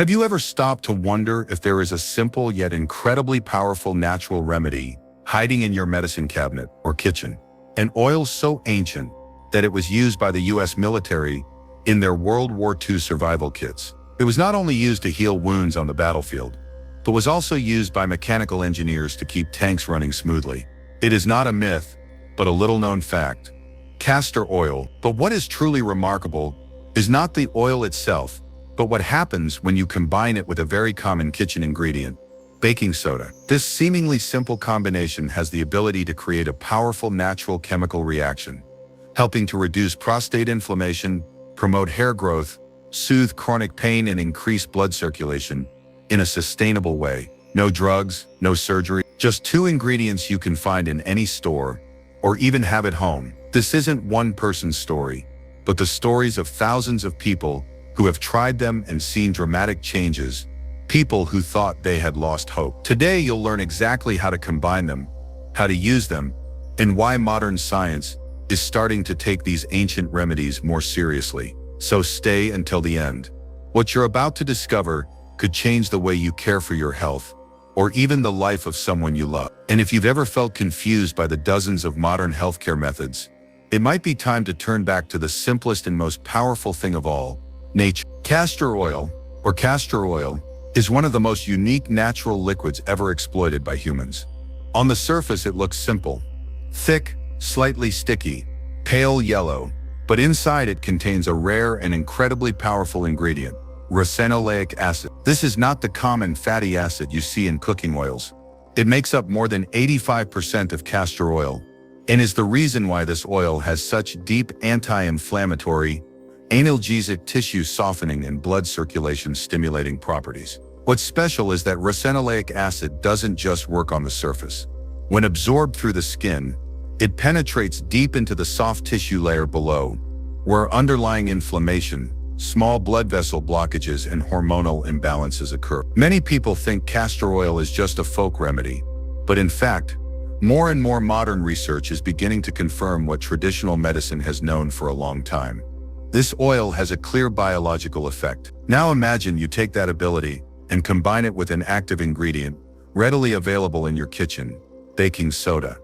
Have you ever stopped to wonder if there is a simple yet incredibly powerful natural remedy hiding in your medicine cabinet or kitchen? An oil so ancient that it was used by the US military in their World War II survival kits. It was not only used to heal wounds on the battlefield, but was also used by mechanical engineers to keep tanks running smoothly. It is not a myth, but a little-known fact. Castor oil. But what is truly remarkable is not the oil itself, but what happens when you combine it with a very common kitchen ingredient, baking soda. This seemingly simple combination has the ability to create a powerful natural chemical reaction, helping to reduce prostate inflammation, promote hair growth, soothe chronic pain, and increase blood circulation in a sustainable way. No drugs, no surgery, just 2 ingredients you can find in any store or even have at home. This isn't one person's story, but the stories of thousands of people who have tried them and seen dramatic changes, people who thought they had lost hope. Today you'll learn exactly how to combine them, how to use them, and why modern science is starting to take these ancient remedies more seriously. So stay until the end. What you're about to discover could change the way you care for your health, or even the life of someone you love. And if you've ever felt confused by the dozens of modern healthcare methods, it might be time to turn back to the simplest and most powerful thing of all, nature. Castor oil, or castor oil, is one of the most unique natural liquids ever exploited by humans. On the surface it looks simple, thick, slightly sticky, pale yellow, but inside it contains a rare and incredibly powerful ingredient, ricinoleic acid. This is not the common fatty acid you see in cooking oils. It makes up more than 85% of castor oil, and is the reason why this oil has such deep anti-inflammatory, analgesic, tissue softening, and blood circulation stimulating properties. What's special is that ricinoleic acid doesn't just work on the surface. When absorbed through the skin, it penetrates deep into the soft tissue layer below, where underlying inflammation, small blood vessel blockages, and hormonal imbalances occur. Many people think castor oil is just a folk remedy, but in fact, more and more modern research is beginning to confirm what traditional medicine has known for a long time. This oil has a clear biological effect. Now imagine you take that ability and combine it with an active ingredient readily available in your kitchen, baking soda.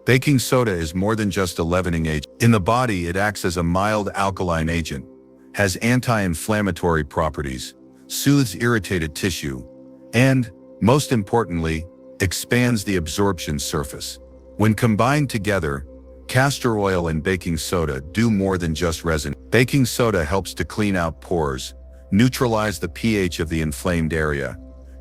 Baking soda is more than just a leavening agent. In the body, it acts as a mild alkaline agent, has anti-inflammatory properties, soothes irritated tissue, and, most importantly, expands the absorption surface. When combined together, castor oil and baking soda do more than just resin. Baking soda helps to clean out pores, neutralize the pH of the inflamed area,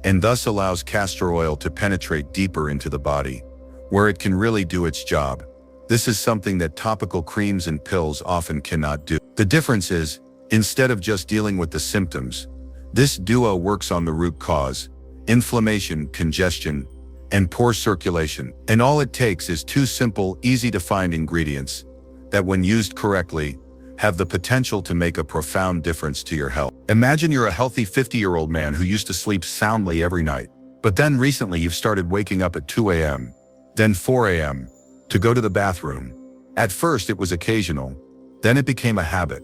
and thus allows castor oil to penetrate deeper into the body, where it can really do its job. This is something that topical creams and pills often cannot do. The difference is, instead of just dealing with the symptoms, this duo works on the root cause, inflammation, congestion, and poor circulation. And all it takes is 2 simple, easy-to-find ingredients that, when used correctly, have the potential to make a profound difference to your health. Imagine you're a healthy 50-year-old man who used to sleep soundly every night, but then recently you've started waking up at 2 a.m., then 4 a.m., to go to the bathroom. At first it was occasional, then it became a habit.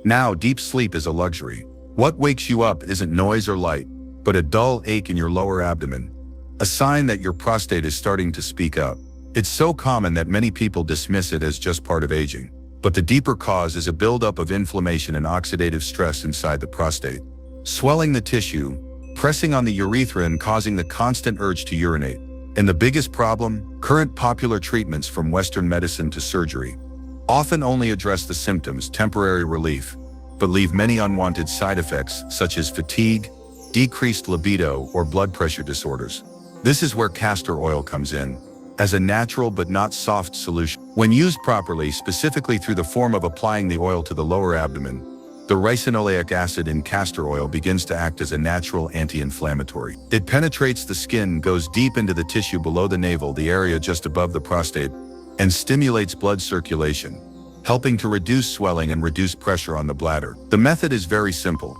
Now deep sleep is a luxury. What wakes you up isn't noise or light, but a dull ache in your lower abdomen, a sign that your prostate is starting to speak up. It's so common that many people dismiss it as just part of aging. But the deeper cause is a buildup of inflammation and oxidative stress inside the prostate, swelling the tissue, pressing on the urethra, and causing the constant urge to urinate. And the biggest problem? Current popular treatments, from Western medicine to surgery, often only address the symptoms, temporary relief, but leave many unwanted side effects such as fatigue, decreased libido, or blood pressure disorders. This is where castor oil comes in, as a natural but not soft solution. When used properly, specifically through the form of applying the oil to the lower abdomen, the ricinoleic acid in castor oil begins to act as a natural anti-inflammatory. It penetrates the skin, goes deep into the tissue below the navel, the area just above the prostate, and stimulates blood circulation, helping to reduce swelling and reduce pressure on the bladder. The method is very simple.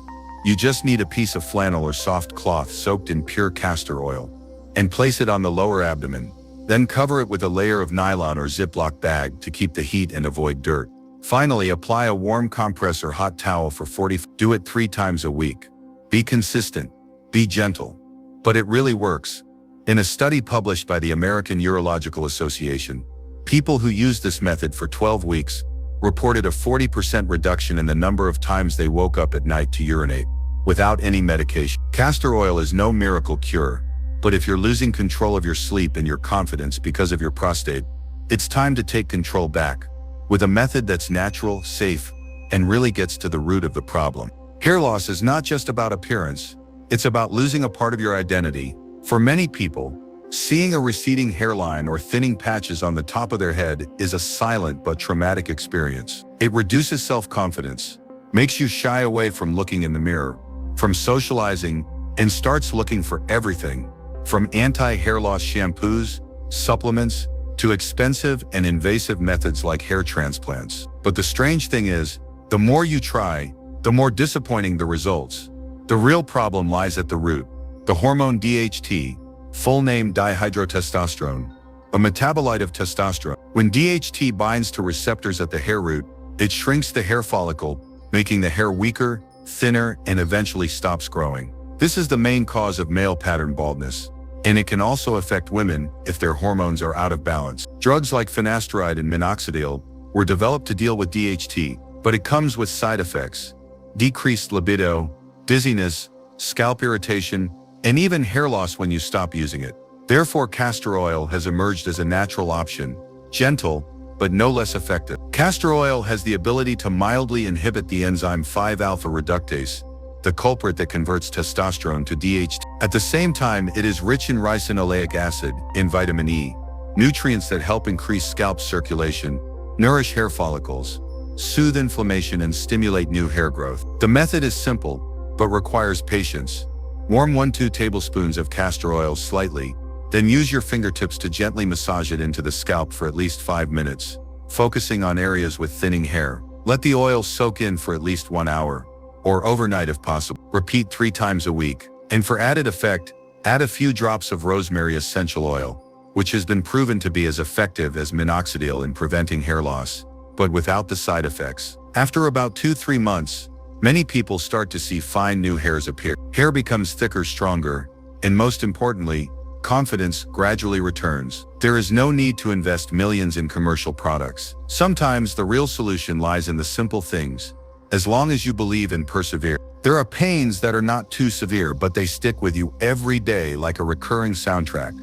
You just need a piece of flannel or soft cloth soaked in pure castor oil, and place it on the lower abdomen. Then cover it with a layer of nylon or Ziploc bag to keep the heat and avoid dirt. Finally, apply a warm compress or hot towel for 40. Do it 3 times a week. Be consistent. Be gentle. But it really works. In a study published by the American Urological Association, people who used this method for 12 weeks reported a 40% reduction in the number of times they woke up at night to urinate, without any medication. Castor oil is no miracle cure, but if you're losing control of your sleep and your confidence because of your prostate, it's time to take control back, with a method that's natural, safe, and really gets to the root of the problem. Hair loss is not just about appearance, it's about losing a part of your identity. For many people, seeing a receding hairline or thinning patches on the top of their head is a silent but traumatic experience. It reduces self-confidence, makes you shy away from looking in the mirror, from socializing, and starts looking for everything, from anti-hair loss shampoos, supplements, to expensive and invasive methods like hair transplants. But the strange thing is, the more you try, the more disappointing the results. The real problem lies at the root. The hormone DHT, full name dihydrotestosterone, a metabolite of testosterone. When DHT binds to receptors at the hair root, it shrinks the hair follicle, making the hair weaker, thinner, and eventually stops growing. This is the main cause of male pattern baldness, and it can also affect women if their hormones are out of balance. Drugs like finasteride and minoxidil were developed to deal with DHT, but it comes with side effects: decreased libido, dizziness, scalp irritation, and even hair loss when you stop using it. Therefore, castor oil has emerged as a natural option, gentle, but no less effective. Castor oil has the ability to mildly inhibit the enzyme 5-alpha reductase, the culprit that converts testosterone to DHT. At the same time, it is rich in ricinoleic acid, in vitamin E, nutrients that help increase scalp circulation, nourish hair follicles, soothe inflammation, and stimulate new hair growth. The method is simple, but requires patience. Warm 1-2 tablespoons of castor oil slightly, then use your fingertips to gently massage it into the scalp for at least 5 minutes, focusing on areas with thinning hair. Let the oil soak in for at least 1 hour, or overnight if possible. Repeat 3 times a week. And for added effect, add a few drops of rosemary essential oil, which has been proven to be as effective as minoxidil in preventing hair loss, but without the side effects. After about 2-3 months, many people start to see fine new hairs appear. Hair becomes thicker, stronger, and most importantly, confidence gradually returns. There is no need to invest millions in commercial products. Sometimes the real solution lies in the simple things, as long as you believe and persevere. There are pains that are not too severe, but they stick with you every day like a recurring soundtrack.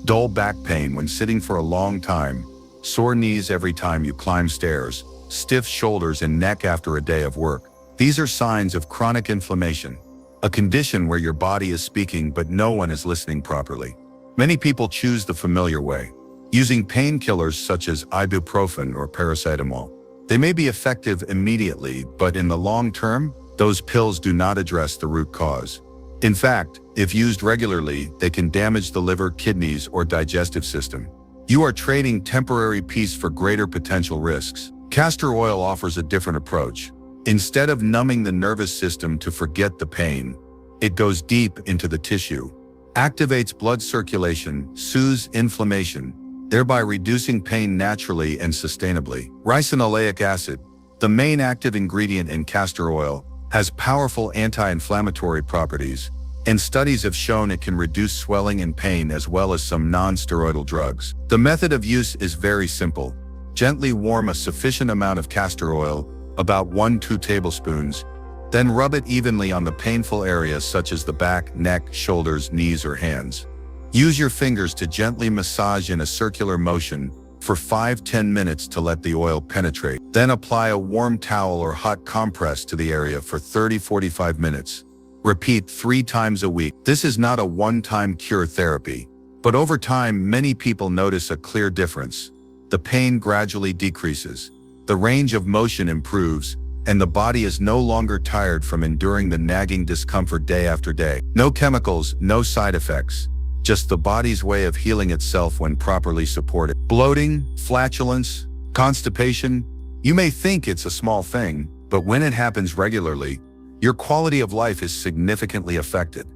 Dull back pain when sitting for a long time, sore knees every time you climb stairs, stiff shoulders and neck after a day of work. These are signs of chronic inflammation, a condition where your body is speaking but no one is listening properly. Many people choose the familiar way, using painkillers such as ibuprofen or paracetamol. They may be effective immediately, but in the long term, those pills do not address the root cause. In fact, if used regularly, they can damage the liver, kidneys, or digestive system. You are trading temporary peace for greater potential risks. Castor oil offers a different approach. Instead of numbing the nervous system to forget the pain, it goes deep into the tissue, activates blood circulation, soothes inflammation, thereby reducing pain naturally and sustainably. Ricinoleic acid, the main active ingredient in castor oil, has powerful anti-inflammatory properties, and studies have shown it can reduce swelling and pain as well as some non-steroidal drugs. The method of use is very simple. Gently warm a sufficient amount of castor oil, about 1-2 tablespoons, then rub it evenly on the painful areas such as the back, neck, shoulders, knees, or hands. Use your fingers to gently massage in a circular motion for 5-10 minutes to let the oil penetrate. Then apply a warm towel or hot compress to the area for 30-45 minutes. Repeat 3 times a week. This is not a one-time cure therapy, but over time, many people notice a clear difference. The pain gradually decreases, the range of motion improves, and the body is no longer tired from enduring the nagging discomfort day after day. No chemicals, no side effects. Just the body's way of healing itself when properly supported. Bloating, flatulence, constipation. You may think it's a small thing, but when it happens regularly, your quality of life is significantly affected.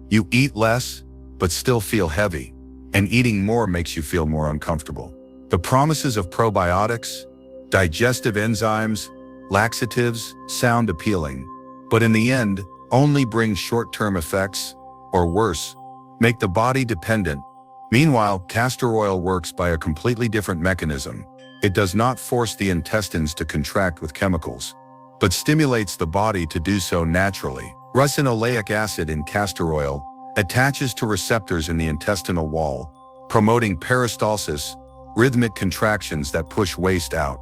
You eat less, but still feel heavy, and eating more makes you feel more uncomfortable. The promises of probiotics, digestive enzymes, laxatives sound appealing, but in the end, only bring short-term effects. or worse, make the body dependent. Meanwhile, castor oil works by a completely different mechanism. It does not force the intestines to contract with chemicals, but stimulates the body to do so naturally. Ricinoleic acid in castor oil attaches to receptors in the intestinal wall, promoting peristalsis, rhythmic contractions that push waste out.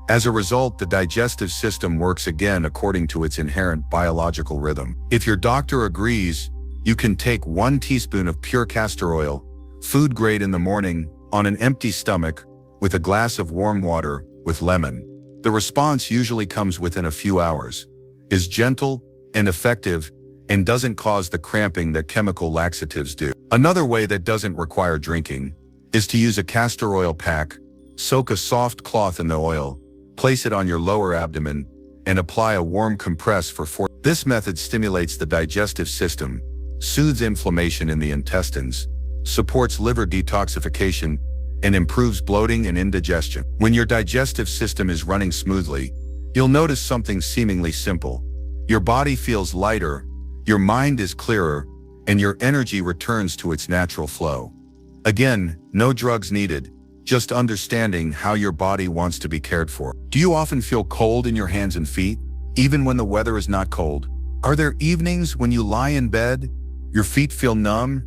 As a result, the digestive system works again according to its inherent biological rhythm. If your doctor agrees, you can take 1 teaspoon of pure castor oil, food grade, in the morning on an empty stomach with a glass of warm water with lemon. The response usually comes within a few hours, is gentle and effective, and doesn't cause the cramping that chemical laxatives do. Another way that doesn't require drinking is to use a castor oil pack. Soak a soft cloth in the oil, place it on your lower abdomen, and apply a warm compress for 4. This method stimulates the digestive system, soothes inflammation in the intestines, supports liver detoxification, and improves bloating and indigestion. When your digestive system is running smoothly, you'll notice something seemingly simple. Your body feels lighter, your mind is clearer, and your energy returns to its natural flow. Again, no drugs needed, just understanding how your body wants to be cared for. Do you often feel cold in your hands and feet, even when the weather is not cold? Are there evenings when you lie in bed, your feet feel numb?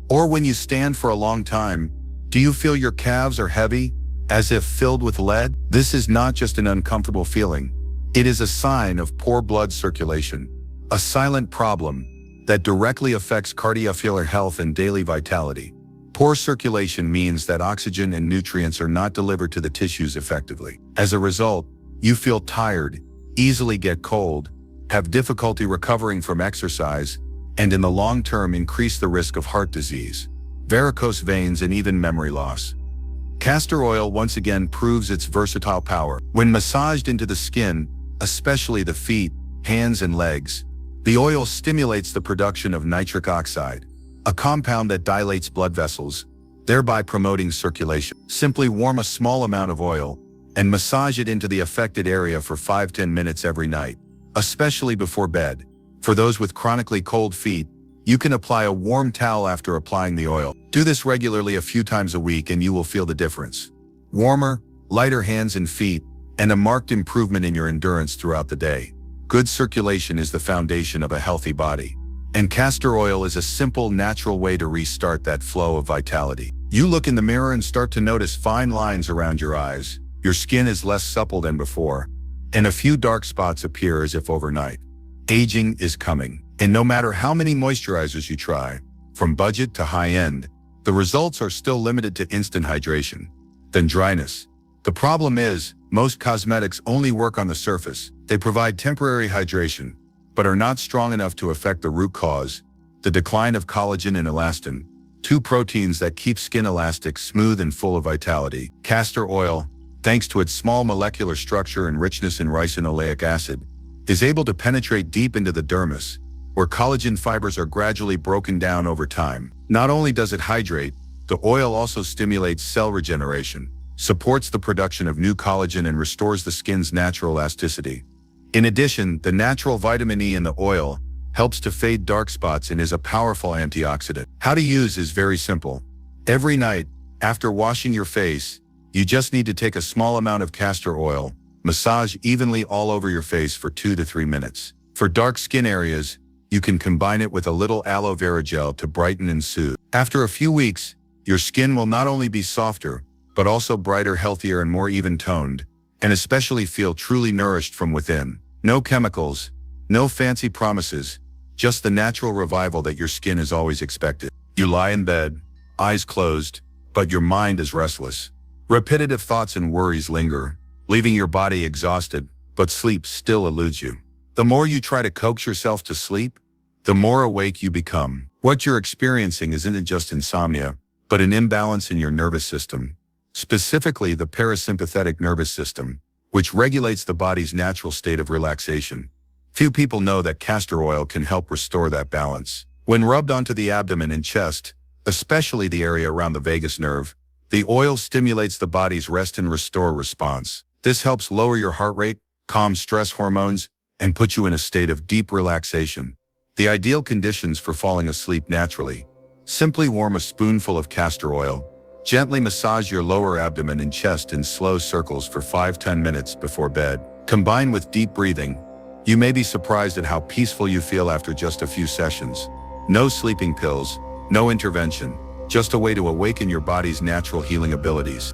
Or when you stand for a long time, do you feel your calves are heavy, as if filled with lead? This is not just an uncomfortable feeling. It is a sign of poor blood circulation, a silent problem that directly affects cardiovascular health and daily vitality. Poor circulation means that oxygen and nutrients are not delivered to the tissues effectively. As a result, you feel tired, easily get cold, have difficulty recovering from exercise, and in the long term increase the risk of heart disease, varicose veins, and even memory loss. Castor oil once again proves its versatile power. When massaged into the skin, especially the feet, hands, and legs, the oil stimulates the production of nitric oxide, a compound that dilates blood vessels, thereby promoting circulation. Simply warm a small amount of oil and massage it into the affected area for 5-10 minutes every night, especially before bed. For those with chronically cold feet, you can apply a warm towel after applying the oil. Do this regularly a few times a week and you will feel the difference. Warmer, lighter hands and feet, and a marked improvement in your endurance throughout the day. Good circulation is the foundation of a healthy body, and castor oil is a simple, natural way to restart that flow of vitality. You look in the mirror and start to notice fine lines around your eyes. Your skin is less supple than before, and a few dark spots appear as if overnight. Aging is coming, and no matter how many moisturizers you try, from budget to high-end, the results are still limited to instant hydration, then dryness. The problem is, most cosmetics only work on the surface. They provide temporary hydration, but are not strong enough to affect the root cause, the decline of collagen and elastin, 2 proteins that keep skin elastic, smooth, and full of vitality. Castor oil, thanks to its small molecular structure and richness in ricinoleic acid, is able to penetrate deep into the dermis, where collagen fibers are gradually broken down over time. Not only does it hydrate, the oil also stimulates cell regeneration, supports the production of new collagen, and restores the skin's natural elasticity. In addition, the natural vitamin E in the oil helps to fade dark spots and is a powerful antioxidant. How to use is very simple. Every night, after washing your face, you just need to take a small amount of castor oil, massage evenly all over your face for 2 to 3 minutes. For dark skin areas, you can combine it with a little aloe vera gel to brighten and soothe. After a few weeks, your skin will not only be softer, but also brighter, healthier, and more even-toned, and especially feel truly nourished from within. No chemicals, no fancy promises, just the natural revival that your skin has always expected. You lie in bed, eyes closed, but your mind is restless. Repetitive thoughts and worries linger, leaving your body exhausted, but sleep still eludes you. The more you try to coax yourself to sleep, the more awake you become. What you're experiencing isn't just insomnia, but an imbalance in your nervous system, specifically the parasympathetic nervous system, which regulates the body's natural state of relaxation. Few people know that castor oil can help restore that balance. When rubbed onto the abdomen and chest, especially the area around the vagus nerve, the oil stimulates the body's rest and restore response. This helps lower your heart rate, calm stress hormones, and put you in a state of deep relaxation. The ideal conditions for falling asleep naturally. Simply warm a spoonful of castor oil. Gently massage your lower abdomen and chest in slow circles for 5–10 minutes before bed. Combine with deep breathing. You may be surprised at how peaceful you feel after just a few sessions. No sleeping pills, no intervention, just a way to awaken your body's natural healing abilities.